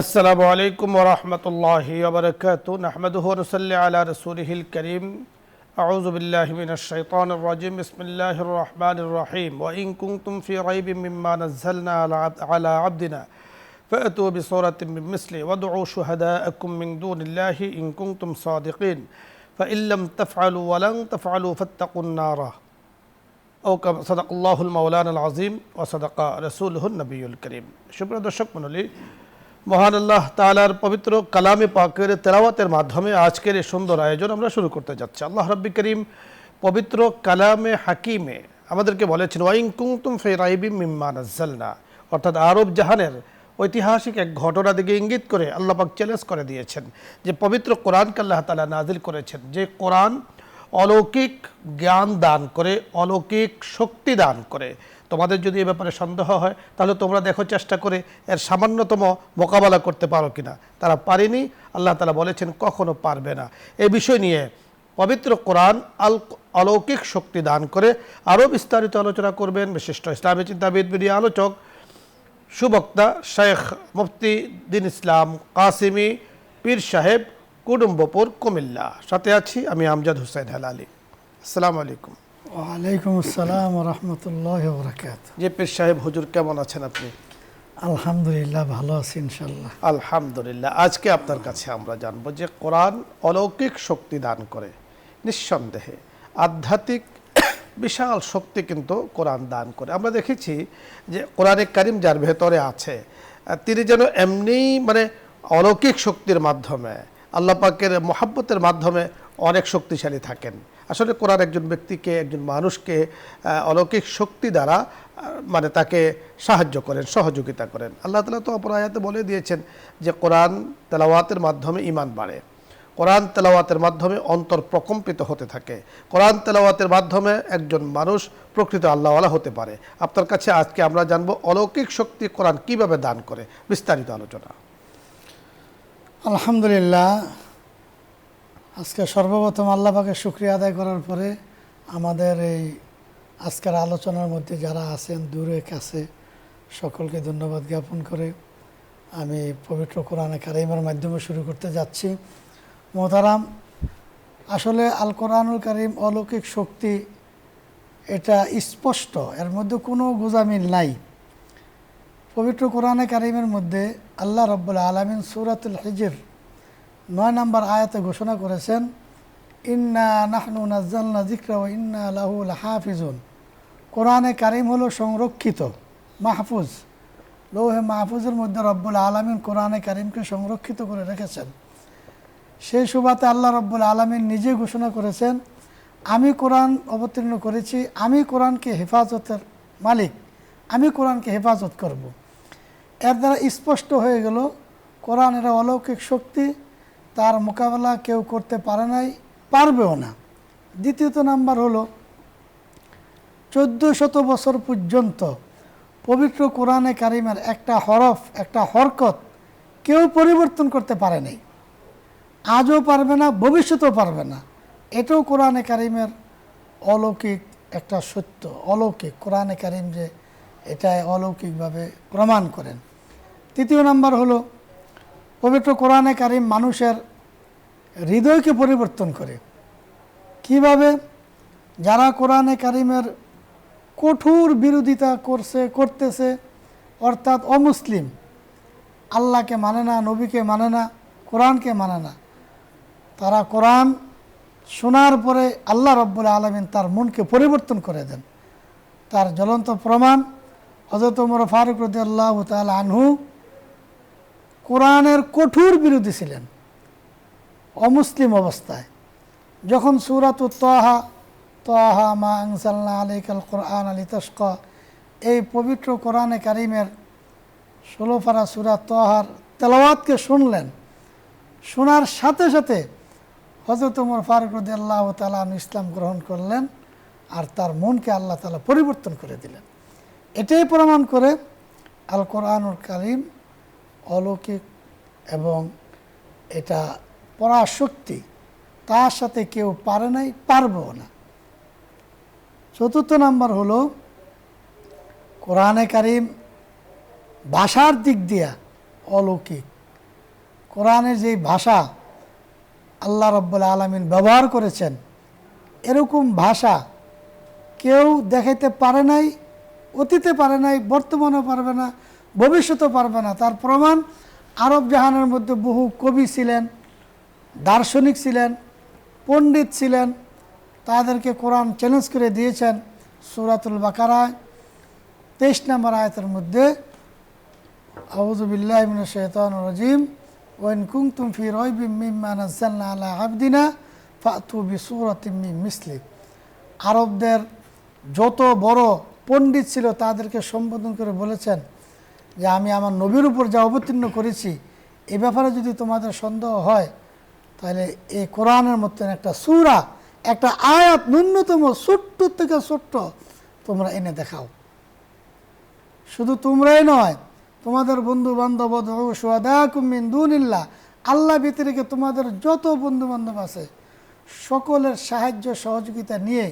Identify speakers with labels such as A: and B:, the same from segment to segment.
A: আসসালামু আলাইকুম ওয়া রাহমাতুল্লাহি ওয়া বারাকাতুহু নাহমাদুহু ওয়া নুসাল্লি আলা রাসূলিহিল কারীম আউযু বিল্লাহি মিনাশ শাইতানির রাজীম বিসমিল্লাহির রহমানির রহিম ওয়া ইন কুনতুম ফি রাইবিন মিম্মা নাযালনা আলা আবদিনা ফাতু বিসূরাতিন মিন মিসলি ওয়াদউ শুহাদাআকুম মিন দুনিল্লাহি ইন কুনতুম সাদিকিন ফাইন লাম তাফআলু ওয়া লান তাফআলু ফাত্তাকুন নারা আও কামা সাদাকাল্লাহুল মাওলানাল আযীম ওয়া সাদাকা রাসূলুহুন নবিয়্যুল কারীম। সুপ্রিয় দর্শক মণ্ডলী, মহান আল্লাহ তাআলার পবিত্র কালামে পাকের তেলাওয়াতের মাধ্যমে আজকের এই সুন্দর আয়োজন আমরা শুরু করতে যাচ্ছি। আল্লাহ রাব্বুল করিম পবিত্র কালামে হাকিমে আমাদেরকে বলেছেন ওয়া ইন কুনতুম ফি রাইবিম মিম্মা নাযালনা, অর্থাৎ আরব জাহানের ঐতিহাসিক এক ঘটনা দিকে ইঙ্গিত করে আল্লাহ পাক চ্যালেঞ্জ করে দিয়েছেন যে পবিত্র কোরআনকে আল্লাহ তাআলা নাজিল করেছেন, যে কোরআন অলৌকিক জ্ঞান দান করে, অলৌকিক শক্তি দান করে। তোমাদের যদি এ ব্যাপারে সন্দেহ হয় তাহলে তোমরা দেখো চেষ্টা করে এর সামান্যতম মোকাবেলা করতে পারো কিনা। তারা পারেনি, আল্লাহ তাআলা বলেছেন কখনো পারবে না। এই বিষয় নিয়ে পবিত্র কোরআন অলৌকিক শক্তি দান করে আরও বিস্তারিত আলোচনা করবেন বিশিষ্ট ইসলামী চিন্তাবিদ, মিডিয়া আলোচক, সুবক্তা শেখ মুফতি দ্বীন ইসলাম কাসিমি পীর সাহেব, কুটুম্বপুর, কুমিল্লা। সাথে আছি আমি আমজাদ হোসেন হেলালি। আসসালামু আলাইকুম।
B: ওয়ালাইকুম আসসালাম ওয়া রাহমাতুল্লাহি ওয়া বারাকাতুহু।
A: জি পীর সাহেব হুজুর, কেমন আছেন আপনি?
B: আলহামদুলিল্লাহ, ভালো আছি ইনশাআল্লাহ।
A: আলহামদুলিল্লাহ। আজকে আপনার কাছে আমরা জানবো যে কোরআন অলৌকিক শক্তি দান করে। নিঃসন্দেহে আধ্যাত্মিক বিশাল শক্তি কিন্তু কোরআন দান করে। আমরা দেখেছি যে কোরআনে কারিম যার ভেতরে আছে তিনি যেন এমনি অলৌকিক শক্তির মাধ্যমে, আল্লাহ পাকের মহাব্বতের মাধ্যমে অনেক শক্তিশালী থাকেন। আসলে কোরআন একজন ব্যক্তিকে, একজন মানুষকে অলৌকিক শক্তি দ্বারা তাকে সাহায্য করেন, সহযোগিতা করেন। আল্লাহ তাআলা তো অপর আয়াতে বলে দিয়েছেন যে কোরআন তেলাওয়াতের মাধ্যমে ঈমান বাড়ে, কোরআন তেলাওয়াতের মাধ্যমে অন্তর প্রকম্পিত হতে থাকে, কোরআন তেলাওয়াতের মাধ্যমে একজন মানুষ প্রকৃত আল্লাহওয়ালা হতে পারে। আপনার কাছে আজকে আমরা জানবো অলৌকিক শক্তি কোরআন কিভাবে দান করে, বিস্তারিত আলোচনা।
B: আলহামদুলিল্লাহ, আজকে সর্বপ্রথম আল্লাহ পাকের শুকরিয়া আদায় করার পরে আমাদের এই আজকের আলোচনার মধ্যে যারা আছেন দূরে কাছে সকলকে ধন্যবাদ জ্ঞাপন করে আমি পবিত্র কোরআনে কারিমের মাধ্যমে শুরু করতে যাচ্ছি। মোহতারাম, আসলে আল কোরআনুল কারিম অলৌকিক শক্তি, এটা স্পষ্ট, এর মধ্যে কোনো গোঁজামিল নাই। পবিত্র কোরআনে কারিমের মধ্যে আল্লাহ রাব্বুল আলামিন সূরাতুল হিজর 9 নম্বর আয়াতে ঘোষণা করেছেন, ইন্না নাহনু নাজ্জালনা যিকরা ওয়া ইন্না লাহু লাহাফিজুন। কোরআনে কারিম হলো সংরক্ষিত, মাহফুজ। লৌহে মাহফুজের মধ্যে রব্বুল আলামিন কোরআনে কারিমকে সংরক্ষিত করে রেখেছেন। সেই সুবাদে আল্লাহ রব্বুল আলামিন নিজে ঘোষণা করেছেন, আমি কোরআন অবতীর্ণ করেছি, আমি কোরআনকে হেফাজতের মালিক, আমি কোরআনকে হেফাজত করব। এর দ্বারা স্পষ্ট হয়ে গেল কোরআনের অলৌকিক শক্তি, তার মোকাবেলা কেউ করতে পারে নাই, পারবেও না। দ্বিতীয়ত নাম্বার হলো 1400 বছর পর্যন্ত পবিত্র কোরআনে কারিমের একটা হরফ, একটা হরকত কেউ পরিবর্তন করতে পারে নাই, আজও পারবে না, ভবিষ্যতেও পারবে না। এটাও কোরআনে কারিমের অলৌকিক একটা সত্য। অলৌকিক কোরআনে কারিম যে এটা অলৌকিকভাবে প্রমাণ করেন। তৃতীয় নাম্বার হলো পবিত্র কোরআনে কারিম মানুষের হৃদয়কে পরিবর্তন করে। কিভাবে? যারা কোরআনে কারিমের কঠোর বিরোধিতা করতেছে, অর্থাৎ অমুসলিম, আল্লাহকে মানে না, নবীকে মানে না, কোরআনকে মানে না, তারা কোরআন শোনার পরে আল্লাহ রাব্বুল আলামিন তার মনকে পরিবর্তন করে দেন। তার জ্বলন্ত প্রমাণ হযরত ওমর ফারুক রাদিয়াল্লাহু তাআলা আনহু কোরআনের কঠোর বিরোধী ছিলেন অমুসলিম অবস্থায়। যখন সূরাতুত তাহা মা আনজালনা আলাইকাল কোরআন লিতাশকা, এই পবিত্র কোরআনে কারিমের 16 পারা সূরা তাহার তেলাওয়াতকে শুনলেন, শোনার সাথে সাথে হযরত ওমর ফারুক রাদিয়াল্লাহু তাআলা ইসলাম গ্রহণ করলেন আর তার মনকে আল্লাহ তাআলা পরিবর্তন করে দিলেন। এটাই প্রমাণ করে আল কোরআনুল কারিম অলৌকিক এবং এটা পরাশক্তি, তার সাথে কেউ পারে নাই, পারবেও না। চতুর্থ নাম্বার হলো কোরআনে কারিম ভাষার দিক দিয়া অলৌকিক। কোরআনের যেই ভাষা আল্লাহ রাব্বুল আলামিন ব্যবহার করেছেন, এরকম ভাষা কেউ দেখাইতে পারে নাই, অতীতে পারে নাই, বর্তমানেও পারবে না, ভবিষ্যতেও পারবে না। তার প্রমাণ আরব জাহানের মধ্যে বহু কবি ছিলেন, দার্শনিক ছিলেন, পণ্ডিত ছিলেন, তাদেরকে কোরআন চ্যালেঞ্জ করে দিয়েছেন। সূরাতুল বাকারায় 23 নম্বর আয়াতের মধ্যে আউযু বিল্লাহি মিনাশ শাইতানির রাজিম ওয়া ইন কুনতুম ফি রাইবিম মিম্মা নাযালনা আলা আবদিনা ফাতু বিসূরাতিম মিন মিসলি। আরবদের যত বড় পণ্ডিত ছিল তাদেরকে সম্বোধন করে বলেছেন যে আমি আমার নবীর উপর যা অবতীর্ণ করেছি এ ব্যাপারে যদি তোমাদের সন্দেহ হয় তাহলে এই কোরআনের মতন একটা সূরা, একটা আয়াত, ন্যূনতম ছোট্ট থেকে ছোট্ট তোমরা এনে দেখাও। শুধু তোমরাই নয়, তোমাদের বন্ধু বান্ধব শুহাদাকুম মিন দুনিল্লাহ, আল্লাহ ব্যতিরেকে তোমাদের যত বন্ধু বান্ধব আছে সকলের সাহায্য সহযোগিতা নিয়ে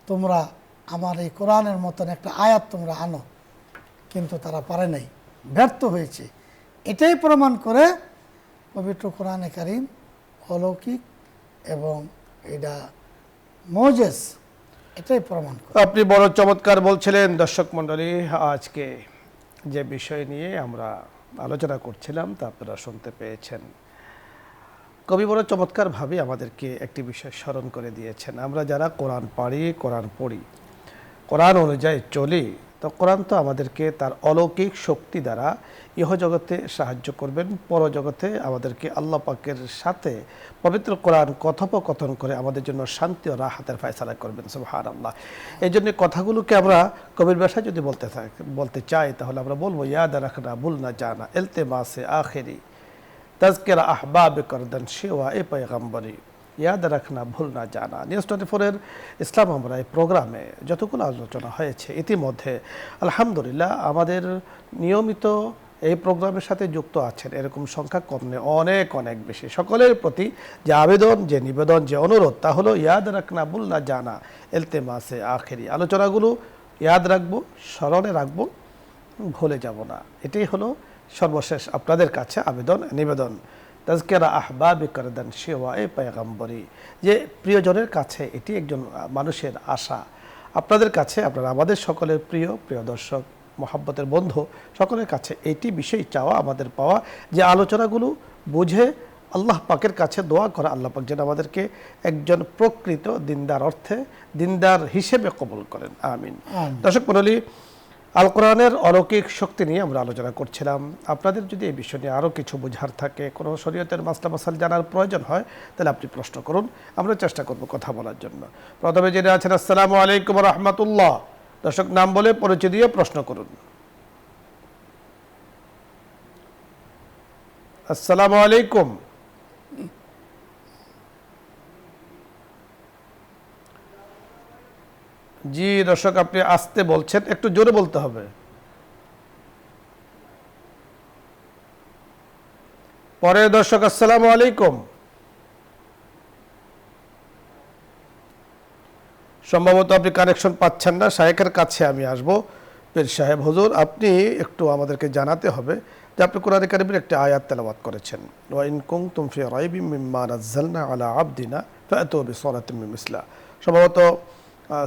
B: তোমরা আমার এই কোরআনের মতন একটা আয়াত তোমরা আনো। কিন্তু তারা পারে নাই, ব্যর্থ হয়েছে। এটাই প্রমাণ করে পবিত্র কোরআনে কারীম অলৌকিক এবং এটা মোজেজ, এটাই প্রমাণ করে।
A: আপনি বড় চমৎকার বলছিলেন। দর্শক মণ্ডলী, আজকে যে বিষয় নিয়ে আমরা আলোচনা করছিলাম তা আপনারা শুনতে পেয়েছেন। কবি বড় চমৎকারভাবে আমাদেরকে একটি বিষয় স্মরণ করে দিয়েছেন। আমরা যারা কোরআন পারি, কোরআন পড়ি, কোরআন অনুযায়ী চলি, তো কোরআন তো আমাদেরকে তার অলৌকিক শক্তি দ্বারা ইহজগতে সাহায্য করবেন, পরজগতে আমাদেরকে আল্লাহ পাকের সাথে পবিত্র কোরআন কথোপকথন করে আমাদের জন্য শান্তি ও রাহাতের ফয়সালা করবেন। সুবহানাল্লাহ। এই জন্য কথাগুলোকে আমরা কবির ভাষায় যদি বলতে চাই তাহলে আমরা বলবো ইয়াদ রাখনা ভুল না জানা ইলতিমাসে আখেরি তাজকিরা আহবাব করদন শিওয়া এ পয়গম্বরি ইয়াদ রাখনা ভুল না জানা। নিউজ 24-এর ইসলাম আমরা এই প্রোগ্রামে যতগুলো আলোচনা হয়েছে ইতিমধ্যে আলহামদুলিল্লাহ আমাদের নিয়মিত এই প্রোগ্রামের সাথে যুক্ত আছেন এরকম সংখ্যা কম নেই, অনেক অনেক বেশি। সকলের প্রতি যে আবেদন, যে নিবেদন, যে অনুরোধ তা হলো ইয়াদ রাখনা ভুল না জানা ইলতিমাসে আখেরি। আলোচনাগুলো ইয়াদ রাখবো, স্মরণে রাখবো, ভুলে যাব না। এটাই হলো সর্বশেষ আপনাদের কাছে আবেদন, নিবেদন। তাজকিরা আহবাব করদন শিওয়া এ পয়গম্বরি, যে প্রিয়জনের কাছে এটি একজন মানুষের আশা। আপনাদের কাছে, আপনারা আমাদের সকলের প্রিয় প্রিয় দর্শক, মহাব্বতের বন্ধু, সকলের কাছে এটি বিষয় চাওয়া, আমাদের পাওয়া, যে আলোচনাগুলো বুঝে আল্লাহ পাকের কাছে দোয়া করা, আল্লাহ পাক যেন আমাদেরকে একজন প্রকৃত দিনদার অর্থে দিনদার হিসেবে কবুল করেন। আমিন। দর্শক মণ্ডলী, আল কোরআনের অলৌকিক শক্তি নিয়ে আমরা আলোচনা করছিলাম। আপনাদের যদি এই বিষয় নিয়ে আরও কিছু বোঝার থাকে, কোনো শরীয়তের মাসলা মাসাল জানার প্রয়োজন হয়, তাহলে আপনি প্রশ্ন করুন, আমরা চেষ্টা করব কথা বলার জন্য। প্রথমে যিনি আছেন, আসসালামু আলাইকুম রহমতুল্লাহ। দর্শক নাম বলে পরিচয় দিয়ে প্রশ্ন করুন। আসসালামু আলাইকুম। জি দর্শক, আপনি আসতে বলছেন, একটু জোরে বলতে হবে। পরে দর্শক, আসসালামু আলাইকুম। সম্ভবত আপনি কানেকশন পাচ্ছেন না। শায়েখের কাছে আমি আসবো। পীর সাহেব হুজুর, আপনি একটু আমাদেরকে জানাতে হবে যে আপনি কোরআনে কারীমের একটি আয়াত তেলাওয়াত করেছেন, ওয়া ইন কুনতুম ফি রাইবিম মিম্মা নাযালনা আলা আবদিনা ফাতু বিসূরাতিন মিন মিসলা। সম্ভবত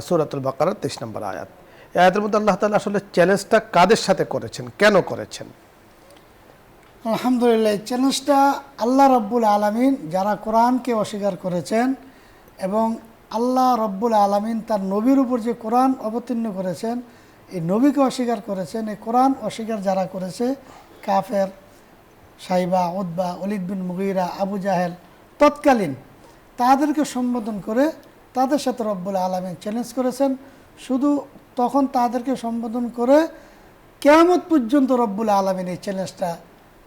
A: সূরাতুল বাকারার 23 নম্বর আয়াত। এই আয়াতের মধ্যে আল্লাহ তাআলা আসলে চ্যালেঞ্জটা কাদের সাথে করেছেন, কেন করেছেন?
B: আলহামদুলিল্লাহ, চ্যালেঞ্জটা আল্লাহ রব্বুল আলামিন যারা কোরআনকে অস্বীকার করেছেন এবং আল্লাহ রব্বুল আলামিন তার নবীর উপর যে কোরআন অবতীর্ণ করেছেন, এই নবীকে অস্বীকার করেছেন, এই কোরআন অস্বীকার যারা করেছে, কাফের, সাইবা, উতবা, ওলিদ বিন মুগীরা, আবু জাহেল, তৎকালীন তাদেরকে সম্বোধন করে তাদের সাথে রব্বুল আলামিন চ্যালেঞ্জ করেছেন। শুধু তখন তাদেরকে সম্বোধন করে কিয়ামত পর্যন্ত রব্বুল আলামিন এই চ্যালেঞ্জটা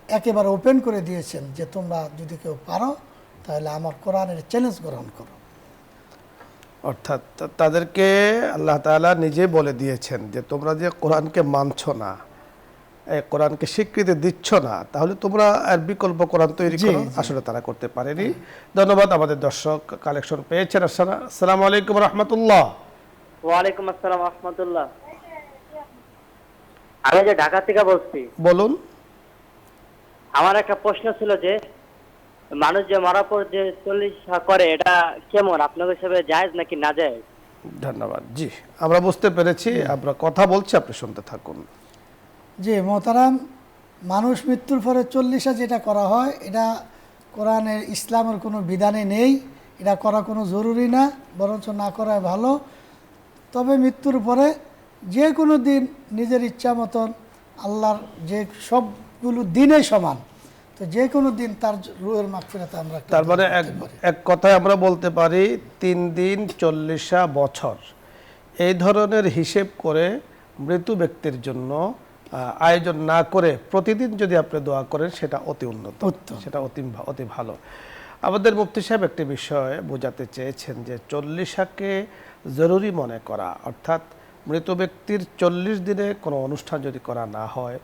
B: একেবারে ওপেন করে দিয়েছেন যে তোমরা যদি কেউ পারো তাহলে আমার কোরআনের চ্যালেঞ্জ গ্রহণ করো।
A: অর্থাৎ তাদেরকে আল্লাহ তাআলা নিজে বলে দিয়েছেন যে তোমরা যে কোরআনকে মানছ না, এই কোরআনকে স্বীকৃতি দিচ্ছ না, তাহলে তোমরা আর বিকল্প কোরআন তৈরি করো। আসলে তারা করতে পারেনি। ধন্যবাদ। আমাদের দর্শক কালেকশন পেয়েছেন। আসসালামু আলাইকুম রহমতুল্লাহ।
C: ওয়ালাইকুম আসসালাম রাহমাতুল্লাহ। আমি যে ঢাকা থেকে বলছি।
A: বলুন।
C: আমার একটা প্রশ্ন ছিল যে মানুষ যে মরার পর যে 40 করে এটা কেমন আপনাদের হিসেবে জায়েজ নাকি না জায়েজ?
A: ধন্যবাদ। জি, আমরা বুঝতে পেরেছি, আমরা কথা বলছি, আপনি শুনতে থাকুন।
B: জি মোহতারাম, মানুষ মৃত্যুর পরে 40 যেটা করা হয় এটা কোরআনের ইসলামের কোনো বিধানে নেই, এটা করা কোনো জরুরি না, বরঞ্চ না করাই ভালো। তবে মৃত্যুর পরে যে কোনো দিন নিজের ইচ্ছা মতন আল্লাহর যে সবগুলো দিনে সমান, তো যে কোনো দিন তার রুহের মাগফিরাতে আমরা
A: তার মানে এক কথায় আমরা বলতে পারি 3 দিন 40 বছর এই ধরনের হিসেব করে মৃত ব্যক্তির জন্য আয়োজন না করে প্রতিদিন যদি আপনি দোয়া করেন সেটা অতি উন্নত, সেটা অতি ভালো। আমাদের মুফতি সাহেব একটি বিষয় বোঝাতে চেয়েছেন যে 40কে জরুরি মনে করা, অর্থাৎ মৃত ব্যক্তির 40 দিনে কোনো অনুষ্ঠান যদি করা না হয়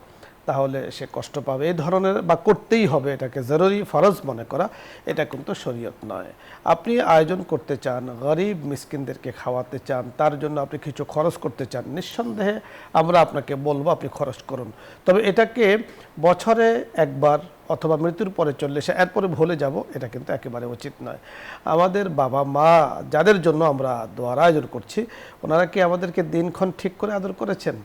A: তাহলে সে কষ্ট পাবে, এই ধরনের বা করতেই হবে এটাকে জরুরি ফরজ মনে করা, এটা কিন্তু শরীয়ত নয়। আপনি আয়োজন করতে চান, গরিব মিসকিনদেরকে খাওয়াতে চান, তার জন্য আপনি কিছু খরচ করতে চান, নিঃসন্দেহে আমরা আপনাকে বলবো আপনি খরচ করুন। তবে এটাকে বছরে একবার অথবা মৃত্যুর পরে 40 এরপরে ভুলে যাব, এটা কিন্তু একেবারে উচিত নয়। আমাদের বাবা মা যাদের জন্য আমরা দোয়ার আয়োজন করছি, ওনারা কি আমাদেরকে দিনক্ষণ ঠিক করে আদর করেছেন?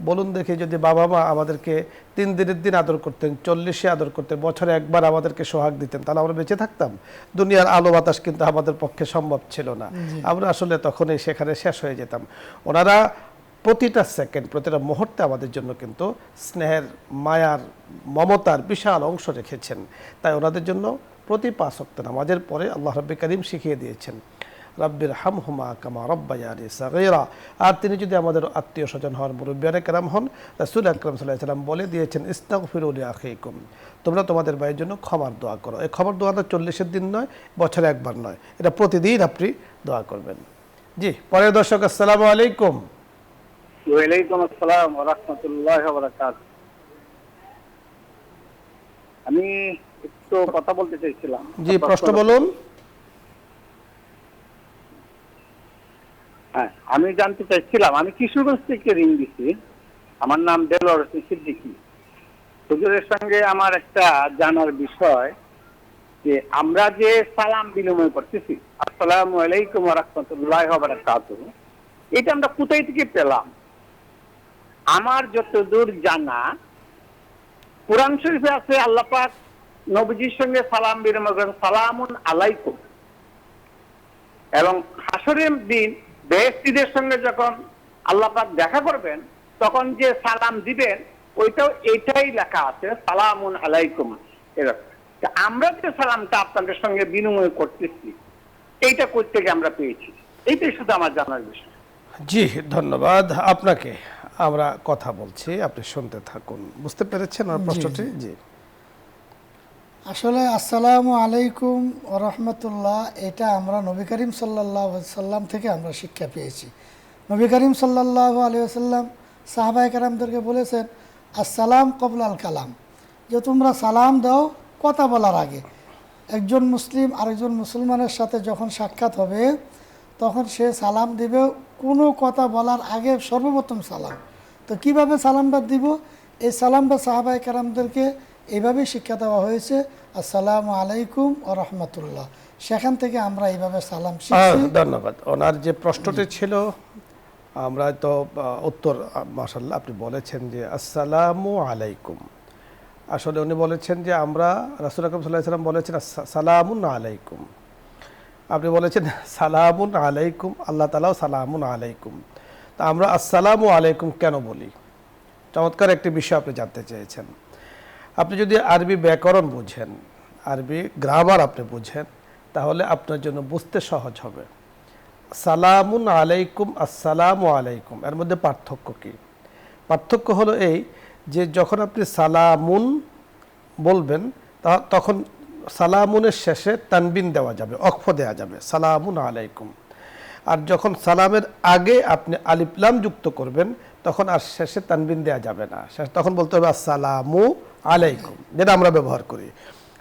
A: বলুন দেখি, যদি বাবা মা আমাদেরকে 3 দিনের দিন আদর করতেন, 40 আদর করতেন, বছরে একবার আমাদেরকে সোহাগ দিতেন, তাহলে আমরা বেঁচে থাকতাম? দুনিয়ার আলো বাতাস কিন্তু আমাদের পক্ষে সম্ভব ছিল না, আমরা আসলে তখনই সেখানে শেষ হয়ে যেতাম। ওনারা প্রতিটা সেকেন্ড, প্রতিটা মুহূর্তে আমাদের জন্য কিন্তু স্নেহের, মায়ার, মমতার বিশাল অংশ রেখেছেন। তাই ওনাদের জন্য প্রতি 5 ওয়াক্ত নামাজের পরে আল্লাহ রাব্বুল কারীম শিখিয়ে দিয়েছেন রাব্বির হামহুমা কামা রাব্বায়ানি সাগীরা। আর তিনি যদি আমাদের আত্মীয় স্বজন হন, মুরব্বিয়ানে কেরাম হন, রাসূল আকরাম সাল্লাল্লাহু আলাইহি ওয়াসাল্লাম বলে দিয়েছেন ইস্তাগফিরু লিআখিকুম, তোমরা তোমাদের ভাইয়ের জন্য ক্ষমার দোয়া করো। এই ক্ষমার দোয়াটা 40 দিন নয়, বছরে একবার নয়, এটা প্রতিদিন আপনি দোয়া করবেন। জি, পরের দর্শক, আসসালামু আলাইকুম।
D: ওয়ালাইকুম আসসালাম ওয়া রাহমাতুল্লাহি ওয়া বারাকাতুহু। আমি একটু কথা বলতে চাইছিলাম।
A: জি, প্রশ্ন বলুন।
D: হ্যাঁ, আমি জানতে চাইছিলাম, আমি কিশোরগঞ্জ থেকে রিং দিছি, আমার নাম দেলোয়ার হোসেন সিদ্দিকী। হুজুরের সঙ্গে আমার একটা জানার বিষয় যে আমরা যে সালাম বিনিময় করতেছি, আসসালামু আলাইকুম ওয়া রাহমাতুল্লাহি ওয়া বারাকাতুহু, এটা আমরা কোথায় থেকে পেলাম? আমার যতদূর জানা, কোরআন শরীফে আছে আল্লাহ পাক নবীজির সঙ্গে সালাম বিনিময় করেন, সালামুন আলাইকুম। এবং হাসরের দিন বেহেশতীদের সঙ্গে যখন আল্লাহ পাক দেখা করবেন, তখন যে সালাম দিবেন ওইটাও এটাই লেখা আছে, সালামুন আলাইকুম। এরকম আমরা যে সালামটা আপনাদের সঙ্গে বিনিময় করতেছি, এইটা করতে গিয়ে আমরা পেয়েছি, এইটাই শুধু আমার জানার বিষয়।
A: জি, ধন্যবাদ আপনাকে। আমরা কথা বলছি, আপনি শুনতে থাকুন। বুঝতে পেরেছেন আমার প্রশ্নটি? জি,
B: আসলে আসসালামু আলাইকুম ওয়া রাহমাতুল্লাহ, এটা আমরা নবী করিম সাল্লাল্লাহু আলাইহি সাল্লাম থেকে আমরা শিক্ষা পেয়েছি। নবী করিম সাল্লাল্লাহু আলাইহি ওয়াসাল্লাম সাহাবায়ে কেরামদেরকে বলেছেন আসসালাম কবলাল কালাম, যে তোমরা সালাম দাও কথা বলার আগে। একজন মুসলিম আরেকজন মুসলমানের সাথে যখন সাক্ষাৎ হবে তখন সে সালাম দিবে কোনো কথা বলার আগে, সর্বপ্রথম সালাম। তো কিভাবে সালামটা দিব? এই সালামটা সাহাবায়ে কেরামদেরকে এইভাবেই শিক্ষা দেওয়া হয়েছে, আসসালামু আলাইকুম ওয়া রাহমাতুল্লাহ। সেখান থেকে আমরা এইভাবে সালাম শিখছি।
A: ধন্যবাদ। ওনার যে প্রশ্নটি ছিল আমরা তো উত্তর, মাশাআল্লাহ আপনি বলেছেন যে আসসালামু আলাইকুম। আসলে উনি বলেছেন যে আমরা, রাসূল আকরাম সাল্লাল্লাহু আলাইহি ওয়াসাল্লাম বলেছেন সালামুন আলাইকুম, আপনি বলেছেন সালামুন আলাইকুম, আল্লাহ তাআলাও সালামুন আলাইকুম। তা আমরা আসসালামু আলাইকুম কেন বলি? চমৎকার একটি বিষয় আপনি জানতে চেয়েছেন। আপনি যদি আরবি ব্যাকরণ বুঝেন, আরবি গ্রামার আপনি বুঝেন, তাহলে আপনার জন্য বুঝতে সহজ হবে। সালামুন আলাইকুম, আসসালামু আলাইকুম, এর মধ্যে পার্থক্য কি? পার্থক্য হলো এই যে যখন আপনি সালামুন বলবেন তখন সালামুনের শেষে তানবিন দেওয়া যাবে, অক্ফ দেওয়া যাবে, সালামুন আলাইকুম। আর যখন সালামের আগে আপনি আলিফ লাম যুক্ত করবেন তখন আর শেষে তানবিন দেওয়া যাবে না, তখন বলতে হবে আসসালামু আলাইকুম, যেটা আমরা ব্যবহার করি।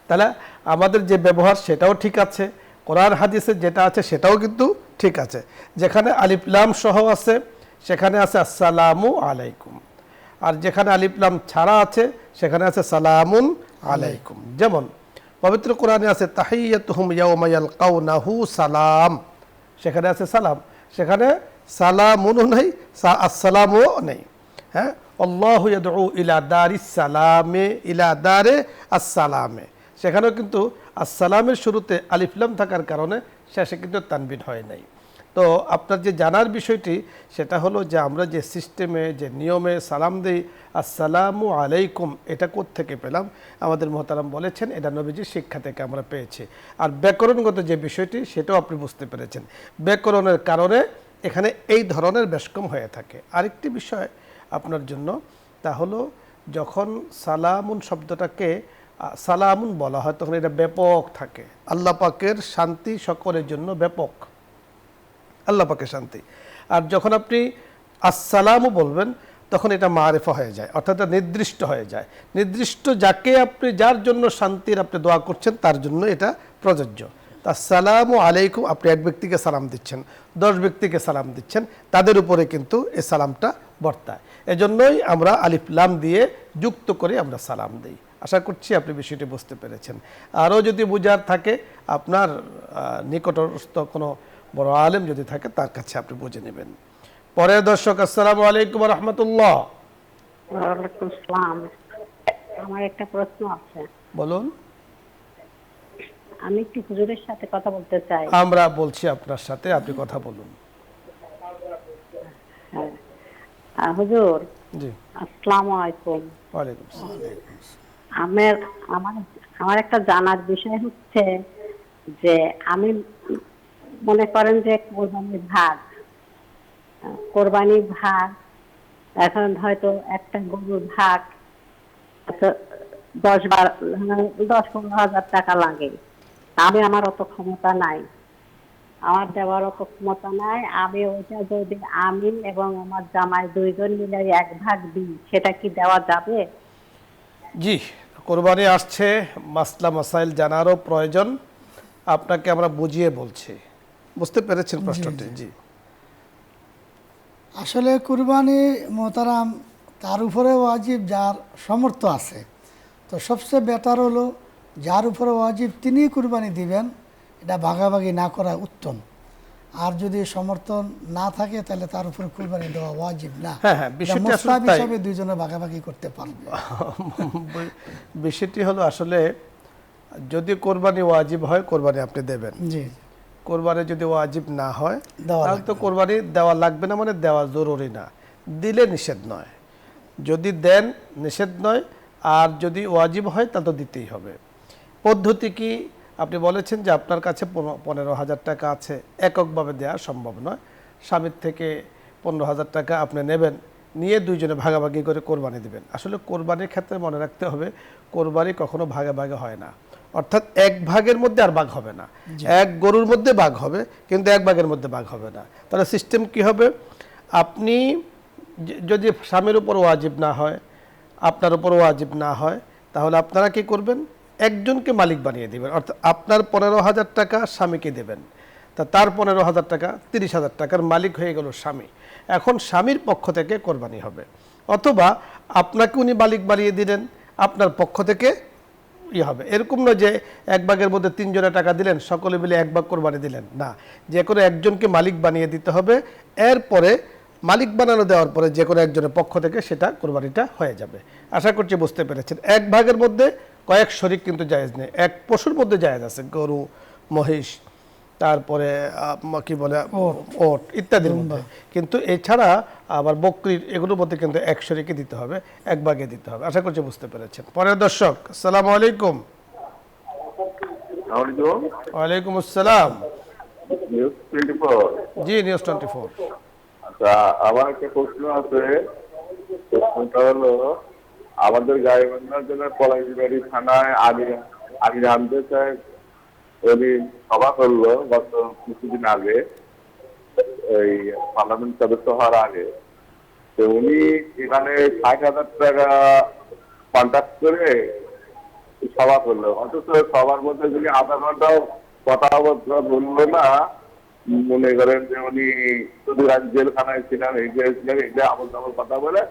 A: তাহলে আমাদের যে ব্যবহার সেটাও ঠিক আছে, কোরআন হাদিসে যেটা আছে সেটাও কিন্তু ঠিক আছে। যেখানে আলিফ লাম সহ আছে সেখানে আছে আসসালামু আলাইকুম, আর যেখানে আলিফ লাম ছাড়া আছে সেখানে আছে সালামুন আলাইকুম। যেমন পবিত্র কোরআনে আছে তাহিয়াতুহুম ইয়াওমা ইয়ালকাউনাহু সালাম, সেখানে আছে সালাম, সেখানে সালামুনও নেই, আসসালামও নেই। হ্যাঁ, আল্লাহু ইয়াদউ ইলা দারিস সালামে ইলা দারে আসসালামে, সেখানেও কিন্তু আসসালামের শুরুতে আলিফ লাম থাকার কারণে শেষে কিন্তু তানবিন হয় নাই। তো আপনার যে জানার বিষয়টি সেটা হলো যে আমরা যে সিস্টেমে যে নিয়মে সালাম দিই আসসালামু আলাইকুম, এটা কোত্থেকে পেলাম? আমাদের মোহতারাম বলেছেন এটা নবীজির শিক্ষা থেকে আমরা পেয়েছি। আর ব্যাকরণগত যে বিষয়টি সেটাও আপনি বুঝতে পেরেছেন, ব্যাকরণের কারণে এখানে এই ধরনের বেশকম হয়ে থাকে। আরেকটি বিষয় আপনার জন্য, তা হলো যখন সালামুন শব্দটাকে সালামুন বলা হয় তখন এটা ব্যাপক থাকে। আল্লাহ পাকের শান্তি সকলের জন্য ব্যাপক, আল্লাহ পাকের শান্তি। আর যখন আপনি আসসালামু বলবেন তখন এটা মারিফা হয়ে যায়, অর্থাৎ নির্দিষ্ট হয়ে যায়। নির্দিষ্ট যাকে আপনি, যার জন্য শান্তির আপনি দোয়া করছেন তার জন্য এটা প্রযোজ্য। আসসালামু আলাইকুম, আপনি এক ব্যক্তিকে সালাম দিচ্ছেন, 10 ব্যক্তিকে সালাম দিচ্ছেন, তাদের উপরে কিন্তু এই সালামটা বর্তায়। এজন্যই আমরা আলিফ লাম দিয়ে যুক্ত করে আমরা সালাম দিই। আশা করছি আপনি বিষয়টি বুঝতে পেরেছেন। আরও যদি বুঝার থাকে আপনার নিকটস্থ কোনো বড় আলেম যদি থাকে তার কাছে আপনি বুঝে নেবেন। পরের দর্শক, আসসালামু আলাইকুম রহমতুল্লাহ।
E: ওয়ালাইকুম আসসালাম। আমার একটা প্রশ্ন আছে।
A: বলুন।
E: আমি একটু হুজুরের সাথে কথা বলতে চাই।
A: আমরা বলছি আপনার সাথে, আপনি কথা বলুন।
E: হ্যাঁ, হুজুর
A: জি,
E: আসসালামু আলাইকুম।
A: ওয়ালাইকুম আসসালাম।
E: আমার আমার আমার একটা জানার বিষয় হচ্ছে যে আমি মনে করেন যে কোরবানির ভাগ এখন হয়তো একটা গরুর ভাগ 10-15 হাজার টাকা লাগে। আমার অত ক্ষমতা নাই, আমার দেওয়ার অত ক্ষমতা নাই। আমি ওইটা যদি আমি এবং আমার জামাই 2 জন মিলে এক ভাগ দিই, সেটা কি দেওয়া যাবে?
A: জি, কোরবানি আসছে, মাসলা মাসাইল জানারও প্রয়োজন, আপনাকে আমরা বুঝিয়ে বলছি। বুঝতে পেরেছেন প্রশ্নটি? জি,
B: আসলে কুরবানি মোহতারাম তার উপরে ওয়াজিব যার সামর্থ্য আছে। তো সবচেয়ে বেটার হলো যার উপরে ওয়াজিব তিনিই কুরবানি দিবেন, এটা ভাগাভাগি না করা উত্তম। আর যদি সমর্থন না থাকে তাহলে তার উপরে কুরবানি দেওয়া ওয়াজিব না।
A: হ্যাঁ, বিষয়টি আসলে তাই।
B: হিসাবে দুইজনে ভাগাভাগি করতে পারবে।
A: বিষয়টি হলো আসলে যদি কোরবানি ওয়াজিব হয় কোরবানি আপনি দেবেন।
B: জি,
A: কোরবানি যদি ওয়াজিব না হয়
B: দেওয়া
A: তাহলে তো কোরবানি দেওয়া লাগবে না, মানে দেওয়া জরুরি না, দিলে নিষেধ নয়। যদি দেন নিষেধ নয়, আর যদি ওয়াজিব হয় তা তো দিতেই হবে। পদ্ধতি কি? আপনি বলেছেন যে আপনার কাছে 15,000 টাকা আছে, এককভাবে দেওয়া সম্ভব নয়। স্বামীর থেকে 15,000 টাকা আপনি নেবেন, নিয়ে দুইজনে ভাগাভাগি করে কোরবানি দিবেন। আসলে কোরবানির ক্ষেত্রে মনে রাখতে হবে কোরবানি কখনো ভাগে ভাগে হয় না, অর্থাৎ এক ভাগের মধ্যে আর ভাগ হবে না। এক গরুর মধ্যে ভাগ হবে কিন্তু এক ভাগের মধ্যে ভাগ হবে না। তাহলে সিস্টেম কি হবে? আপনি যদি স্বামীর উপর ওয়াজিব না হয়, আপনার উপর ওয়াজিব না হয়, তাহলে আপনারা কি করবেন? একজনকে মালিক বানিয়ে দেবেন, অর্থাৎ আপনার 15,000 টাকা স্বামীকে দেবেন, তা তার 15,000 টাকা 30,000 টাকার মালিক হয়ে গেল স্বামী। এখন স্বামীর পক্ষ থেকে কোরবানি হবে, অথবা আপনাকে উনি মালিক বানিয়ে দিলেন, আপনার পক্ষ থেকে হবে। এরকম নয় যে এক ভাগের মধ্যে 3 জনের টাকা দিলেন, সকলে মিলে এক ভাগ কোরবানি দিলেন, না, যে কোনো একজনকে মালিক বানিয়ে দিতে হবে। এরপরে মালিক বানানো দেওয়ার পরে যে কোনো একজনের পক্ষ থেকে সেটা কোরবানিটা হয়ে যাবে। আশা করছি বুঝতে পেরেছেন। এক ভাগের মধ্যে কয়েক শরিক কিন্তু জায়েজ নেই, এক পশুর মধ্যে জায়েজ আছে, গরু, মহিষ, তারপরে কি বলে ওট ইত্যাদির মধ্যে, কিন্তু এছাড়া আবার বকরির এগুলোর মধ্যে কিন্তু এক শরিকে দিতে হবে, এক ভাগে দিতে হবে। আশা করছি বুঝতে পেরেছেন। পরের দর্শক, আসসালামু আলাইকুম। ওয়ালাইকুম আসসালাম।
F: নিউজ 24।
A: জি, নিউজ 24।
F: আচ্ছা, আমার একটা প্রশ্ন আছে। প্রশ্নটা হলো, আমাদের গাইবান্ধা জেলার পলাশবাড়ি থানায় আগে হামজা সাহেব উনি সভা করলো গত কিছুদিন আগে, এই পার্লামেন্ট সদস্য হওয়ার আগে। তো উনি এখানে 60,000 টাকা কন্ট্যাক্ট করে সভা করলো, অথচ সবার মধ্যে যদি আধা ঘন্টাও কথাবার্তা বললো না। মনে করেন যে উনি শুধু জেলখানায় ছিলেন, এই ছিলেন, এটা আমল তামল কথা বলে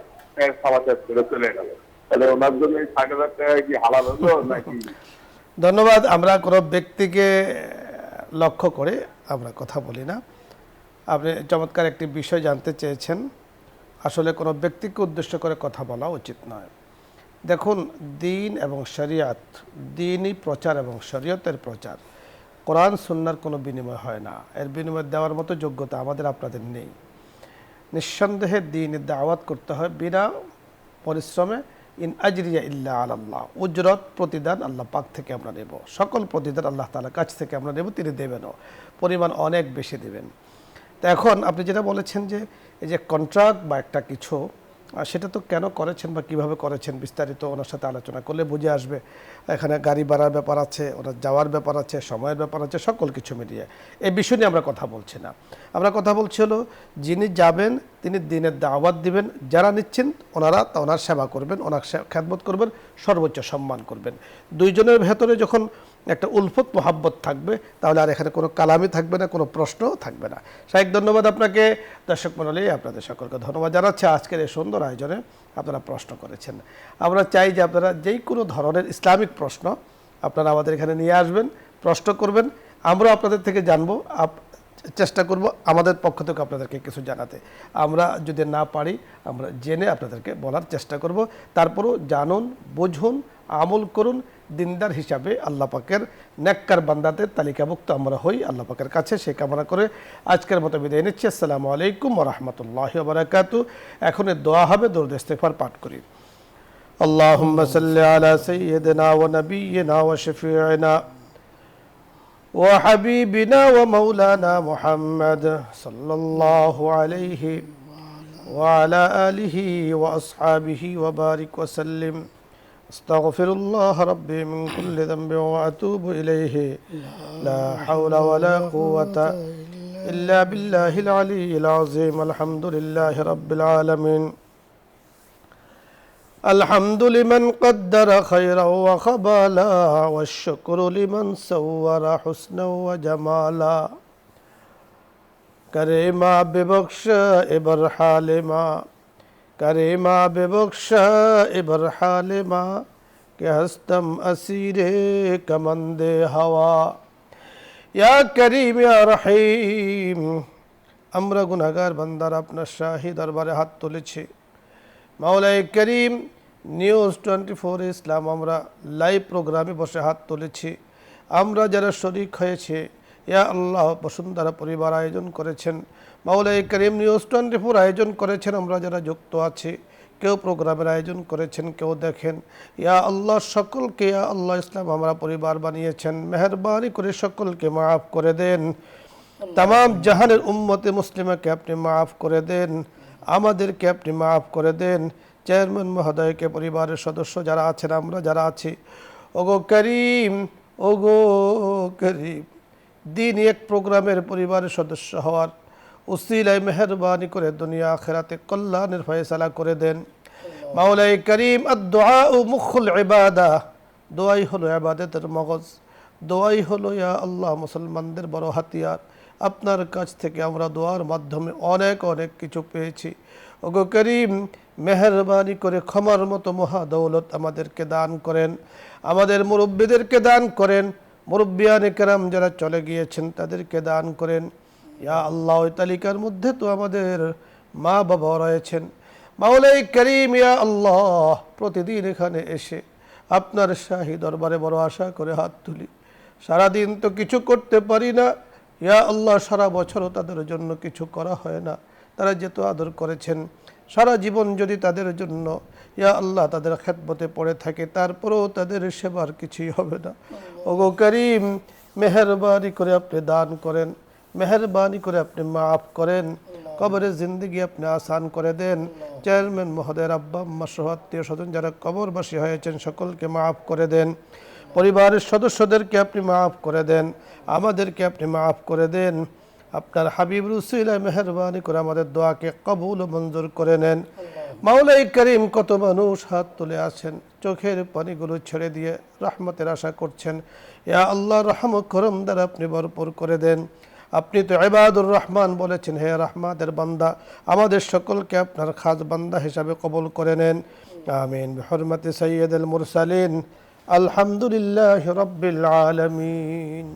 F: সভা শেষ করে চলে গেল। তাহলে ওনার জন্য এই 60,000 টাকা কি হালাল হলো নাকি?
A: ধন্যবাদ। আমরা কোনো ব্যক্তিকে লক্ষ্য করে আমরা কথা বলি না। আপনি চমৎকার একটি বিষয় জানতে চেয়েছেন। আসলে কোনো ব্যক্তিকে উদ্দেশ্য করে কথা বলা উচিত নয়। দেখুন, দিন এবং শরিয়ত, দিনই প্রচার এবং শরিয়তের প্রচার, কোরআন সুন্নাহর কোনো বিনিময় হয় না। এর বিনিময় দেওয়ার মতো যোগ্যতা আমাদের আপনাদের নেই। নিঃসন্দেহে দিনের দাওয়াত করতে হয় বিনা পরিশ্রমে। ইন আজরিয়া ইল্লা আলাল্লাহ, উজরত প্রতিদান আল্লাহ পাক থেকে আমরা নেব। সকল প্রতিদান আল্লাহ তাআলার কাছ থেকে আমরা নেব, তিনি দেবেনও, পরিমাণ অনেক বেশি দেবেন। তো এখন আপনি যেটা বলেছেন যে এই যে কন্ট্রাক্ট বা একটা কিছু, সেটা তো কেন করেছেন বা কিভাবে করেছেন বিস্তারিত ওনার সাথে আলোচনা করলে বুঝে আসবে। এখানে গাড়ি ভাড়ার ব্যাপার আছে, ওনার যাওয়ার ব্যাপার আছে, সময়ের ব্যাপার আছে, সকল কিছু মিলিয়ে এই বিষয় নিয়ে আমরা কথা বলছি না। আমরা কথা বলছি হলো যিনি যাবেন তিনি দিনের দাওয়াত দিবেন, যারা নিচ্ছেন ওনারা ওনার সেবা করবেন, ওনার খেদমত করবেন, সর্বোচ্চ সম্মান করবেন। দুইজনের ভেতরে যখন একটা উলফত মোহাব্বত থাকবে তাহলে আর এখানে কোনো কালামি থাকবে না, কোনো প্রশ্নও থাকবে না। শাহেক ধন্যবাদ আপনাকে। দর্শক মণ্ডলী, আপনাদের সকলকে ধন্যবাদ জানাচ্ছি আজকের এই সুন্দর আয়োজনে আপনারা প্রশ্ন করেছেন। আমরা চাই যে আপনারা যেই কোনো ধরনের ইসলামিক প্রশ্ন আপনারা আমাদের এখানে নিয়ে আসবেন, প্রশ্ন করবেন, আমরা আপনাদের থেকে জানবো, চেষ্টা করব আমাদের পক্ষ থেকে আপনাদেরকে কিছু জানাতে। আমরা যদি না পারি আমরা জেনে আপনাদেরকে বলার চেষ্টা করব। তারপরও জানুন, বুঝুন, আমল করুন, দিনদার হিসাবে আল্লাহ পাকের নেককার বান্দাদের তালিকাভুক্ত আমরা হই আল্লাহ পাকের কাছে, সেই কামনা করে আজকের মতো বিদায় নিচ্ছি। আসসালামু আলাইকুম ওয়া রাহমাতুল্লাহি ওয়া বারাকাতুহু। এখন দোয়া হবে, দরুদ ইস্তিগফার পাঠ করি। আল্লাহুম্মা সাল্লি আলা সাইয়্যিদিনা ওয়া নাবিয়্যিনা ওয়া শাফিঈনা ওয়া হাবিবিনা ওয়া মাওলানা মুহাম্মদ সাল্লাল্লাহু আলাইহি ওয়া আলা আলিহি ওয়া আসহাবিহি ওয়া বারিক ওয়া সাল্লিম। আস্তাগফিরুল্লাহ রাব্বি মিন কুল্লি যামবিন ওয়া আতুবু ইলাইহি লা হাওলা ওয়া লা কুওয়াতা ইল্লা বিল্লাহিল আলিয়্যিল আযীম। আলহামদুলিল্লাহি রাব্বিল আলামিন। الحمد لمن قدر خيرا وخبالا والشكر لمن صور حسنا وجمالا كريما ببخش ابر حالما كريما ببخش ابر حالما کہ ہستم اسیر کمند ہوا یا کریم یا رحیم। আমরা গুনাহগার বান্দার আপনার শাহী দরবারে হাত তুলেছি। মাওলাই করিম, নিউজ 24 ইসলাম আমরা লাইভ প্রোগ্রামে বসে হাত তুলেছি। আমরা যারা শরীক হয়েছে, ইয়া আল্লাহ, বসুন্ধরা পরিবার আয়োজন করেছেন, মাওলাই করিম নিউজ 24 আয়োজন করেছেন, আমরা যারা যুক্ত আছি, কেউ প্রোগ্রামের আয়োজন করেছেন, কেউ দেখেন, ইয়া আল্লাহ সকলকে, ইয়া আল্লাহ ইসলাম আমরা পরিবার বানিয়েছেন, মেহরবানি করে সকলকে মাফ করে দেন। তামাম জাহানের উম্মতে মুসলিমাকে আপনি মাফ করে দেন, আমাদেরকে আপনি মাফ করে দেন। চেয়ারম্যান মহোদয়কে, পরিবারের সদস্য যারা আছেন, আমরা যারা আছি, ওগো করিম, ওগো করিম, দিন এক প্রোগ্রামের পরিবারের সদস্য হওয়ার উসিলায় মেহরবানি করে দুনিয়া আখিরাতে কল্যাণের ফয়সালা করে দেন। মাওলাই করিম, আদ-দুআ মুখুল ইবাদা, দোয়াই হলো ইবাদতের মগজ, দোয়াই হলো ইয়া আল্লাহ মুসলমানদের বড় হাতিয়ার। আপনার কাছ থেকে আমরা দোয়ার মাধ্যমে অনেক অনেক কিছু পেয়েছি। ওগো করিম, মেহরবানি করে ক্ষমার মতো মহা দৌলত আমাদেরকে দান করেন, আমাদের মুরব্বীদেরকে দান করেন, মুরব্বিয়ানে কেরাম যারা চলে গিয়েছেন তাদেরকে দান করেন। ইয়া আল্লাহ, ওই তালিকার মধ্যে তো আমাদের মা বাবা রয়েছেন। মাওলাই করিম, ইয়া আল্লাহ, প্রতিদিন এখানে এসে আপনার শাহী দরবারে বড় আশা করে হাত তুলি। সারাদিন তো কিছু করতে পারি না, ইয়া আল্লাহ, সারা বছরও তাদের জন্য কিছু করা হয় না। তারা যেত আদর করেছেন, সারা জীবন যদি তাদের জন্য ইয়া আল্লাহ তাদের খেদমতে পড়ে থাকে, তারপরেও তাদের সেবার কিছুই হবে না। ওগো করিম, মেহরবানি করে আপনি দান করেন, মেহরবানি করে আপনি মাফ করেন, কবরের জিন্দগি আপনি আসান করে দেন। চেয়ারম্যান মহোদয়ের আব্বা আম্মা সহ আত্মীয় স্বজন যারা কবরবাসী হয়েছেন সকলকে মাফ করে দেন। পরিবারের সদস্যদেরকে আপনি মাফ করে দেন, আমাদেরকে আপনি মাফ করে দেন। আপনার হাবিব রসুলায় মেহরবানি করে আমাদের দোয়াকে কবুল ও মঞ্জুর করে নেন। মাওলাই করিম, কত মানুষ হাত তুলে আছেন, চোখের পানিগুলো ছেড়ে দিয়ে রহমতের আশা করছেন। ইয়া আল্লাহ, রহম করম দ্বারা আপনি ভরপুর করে দেন। আপনি তো ইবাদুর রহমান বলেছেন, হে রহমাতের বান্দা, আমাদের সকলকে আপনার খাস বান্দা হিসাবে কবুল করে নেন। آمين بحرمة سيد المرسلين الحمد لله رب العالمين